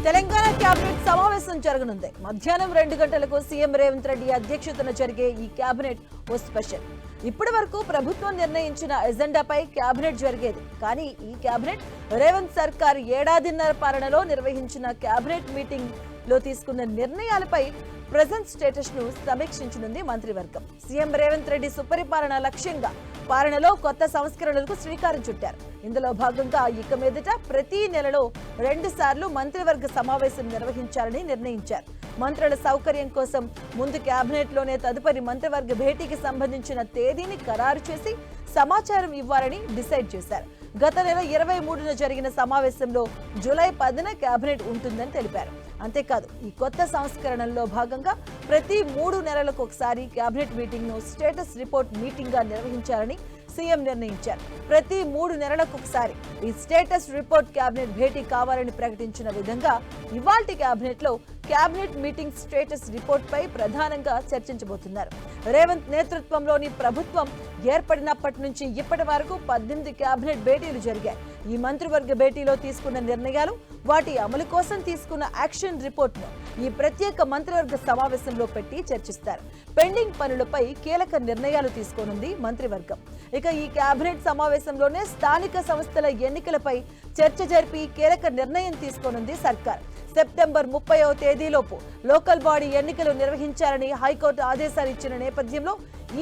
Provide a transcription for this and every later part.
Telangana cabinet సమావేశం జరగనుంది. మధ్యాహ్నం 2 గంటలకు సీఎం రేవంత్ రెడ్డి అధ్యక్షతన జరిగే ఈ కేబినెట్ ఓ స్పెషల్. ఇప్పటి వరకు ప్రభుత్వం నిర్ణయించిన ఎజెండాపై కేబినెట్ జరిగేది. కానీ ఈ కేబినెట్ రేవంత్ సర్కార్ ఏడాదిన్నర పాలనలో నిర్వహించిన కేబినెట్ మీటింగ్ లో తీసుకున్న నిర్ణయాలపై ప్రెజెంట్ స్టేటస్ ను సమీక్షించనుంది మంత్రివర్గం. సీఎం రేవంత్ రెడ్డి సుపరిపాలన లక్ష్యంగా పాలనలో కొత్త సంస్కరణలకు శ్రీకారం చుట్టారు. ఇందులో భాగంగా ఇక మీదట ప్రతి నెలలో 2 సార్లు మంత్రివర్గ సమావేశం నిర్వహించాలని నిర్ణయించారు. మంత్రుల సౌకర్యం కోసం ముందు కేబినెట్ లోనే తదుపరి మంత్రివర్గ భేటీకి సంబంధించిన తేదీని ఖరారు చేసి సమాచారం ఇవ్వాలని డిసైడ్ చేశారు. గత నెల 23న జరిగిన సమావేశంలో జూలై 10న కేబినెట్ ఉంటుందని తెలిపారు. అంతేకాదు ఈ కొత్త సంస్కరణల్లో భాగంగా ప్రతి 3 నెలలకు ఒకసారి కేబినెట్ మీటింగ్ ను స్టేటస్ రిపోర్ట్ మీటింగ్ గా నిర్వహించాలని సీఎం నిర్ణయించారు. ప్రతి 3 నెలలకు ఒకసారి ఈ స్టేటస్ రిపోర్ట్ కేబినెట్ భేటీ కావాలని ప్రకటించిన విధంగా ఇవాల్టి కేబినెట్ లో కేబినెట్ మీటింగ్ స్టేటస్ రిపోర్ట్ పై ప్రధానంగా చర్చించబోతున్నారు. రేవంత్ నేతృత్వంలోని ప్రభుత్వం ఏర్పడినప్పటి నుంచి ఇప్పటి వరకు 18 కేబినెట్ భేటీలు జరిగాయి. ఈ మంత్రివర్గ భేటీలో తీసుకున్న నిర్ణయాలు, వాటి అమలు కోసం తీసుకున్న యాక్షన్ రిపోర్ట్ ను ఈ ప్రత్యేక మంత్రివర్గ సమావేశంలో పెట్టి చర్చిస్తారు. పెండింగ్ పనులపై కీలక నిర్ణయాలు తీసుకోనుంది మంత్రివర్గం. ఇక ఈ కేబినెట్ సమావేశంలోనే స్థానిక సంస్థల ఎన్నికలపై చర్చ జరిపి కీలక నిర్ణయం తీసుకోనుంది సర్కార్. సెప్టెంబర్ 30వ తేదీలోపు లోకల్ బాడీ ఎన్నికలు నిర్వహించాలని హైకోర్టు ఆదేశాలు ఇచ్చిన నేపథ్యంలో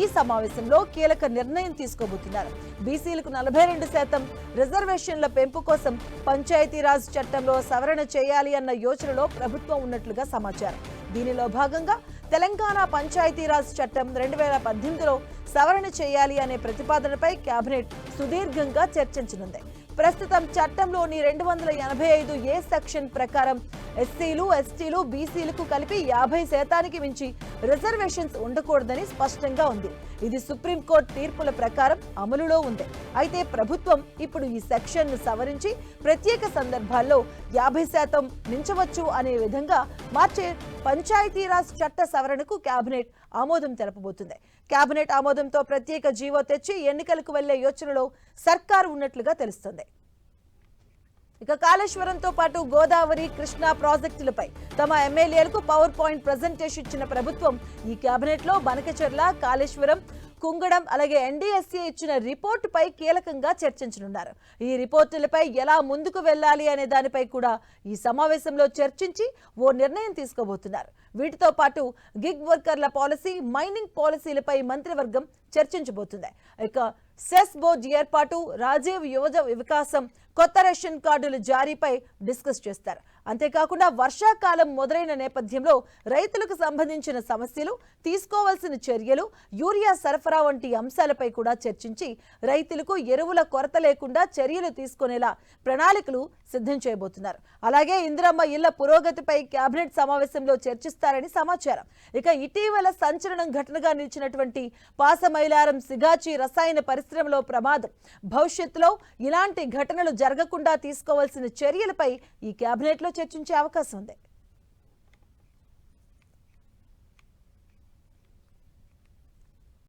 ఈ సమావేశంలో కీలక నిర్ణయం తీసుకోబోతున్నారు. బీసీలకు 42% రిజర్వేషన్ల పెంపు కోసం పంచాయతీరాజ్ చట్టంలో సవరణ చేయాలి అన్న యోచనలో ప్రభుత్వం ఉన్నట్లుగా సమాచారం. దీనిలో భాగంగా తెలంగాణ పంచాయతీరాజ్ చట్టం 2018లో సవరణ చేయాలి అనే ప్రతిపాదనపై కేబినెట్ సుదీర్ఘంగా చర్చించనుంది. ప్రస్తుతం చట్టంలోని 285A సెక్షన్ ప్రకారం ఎస్సీలు, ఎస్టీలు, బీసీలకు కలిపి 50% మించి రిజర్వేషన్స్ ఉండకూడదని స్పష్టంగా ఉంది. ఇది సుప్రీంకోర్టు తీర్పుల ప్రకారం అమలులో ఉంది. అయితే ప్రభుత్వం ఇప్పుడు ఈ సెక్షన్ ను సవరించి ప్రత్యేక సందర్భాల్లో 50% మించవచ్చు అనే విధంగా మార్చే పంచాయతీరాజ్ చట్ట సవరణకు కేబినెట్ ఆమోదం తెలపబోతుంది. కేబినెట్ ఆమోదంతో ప్రత్యేక జీవో తెచ్చి ఎన్నికలకు వెళ్లే యోచనలో సర్కారు ఉన్నట్లుగా తెలుస్తుంది. ఇక కాళేశ్వరంతో పాటు గోదావరి, కృష్ణా ప్రాజెక్టులపై తమ ఎమ్మెల్యేలకు పవర్ పాయింట్ ప్రెజెంటేషన్ ఇచ్చిన ప్రభుత్వం ఈ కేబినెట్ లో బనకచెర్ల, కాళేశ్వరం, కుంగడం అలాగే ఎన్డీఎస్ఏ ఇచ్చిన రిపోర్టుపై కీలకంగా చర్చించనున్నారు. ఈ రిపోర్టులపై ఎలా ముందుకు వెళ్లాలి అనే దానిపై కూడా ఈ సమావేశంలో చర్చించి ఓ నిర్ణయం తీసుకోబోతున్నారు. వీటితో పాటు గిగ్ వర్కర్ల పాలసీ, మైనింగ్ పాలసీలపై మంత్రివర్గం చర్చించబోతుంది. ఇక సెస్ బోర్డు ఏర్పాటు, రాజీవ్ యువజ వికాసం, కొత్త రేషన్ కార్డుల జారీపై డిస్కస్ చేస్తారు. అంతేకాకుండా వర్షాకాలం మొదలైన నేపథ్యంలో రైతులకు సంబంధించిన సమస్యలు, తీసుకోవాల్సిన చర్యలు, యూరియా సరఫరా వంటి అంశాలపై కూడా చర్చించి రైతులకు ఎరువుల కొరత లేకుండా చర్యలు తీసుకునేలా ప్రణాళికలు సిద్ధం చేయబోతున్నారు. అలాగే ఇందిరమ్మ ఇళ్ల పురోగతిపై కేబినెట్ సమావేశంలో చర్చిస్తారని సమాచారం. ఇక ఇటీవల సంచలనం ఘటనగా నిలిచినటువంటి పాసమైలారం సిగాచి రసాయన పరిశ్రమలో ప్రమాదం, భవిష్యత్తులో ఇలాంటి ఘటనలు జరగకుండా తీసుకోవాల్సిన చర్యలపై ఈ కేబినెట్ లో చర్చించే అవకాశం ఉంది.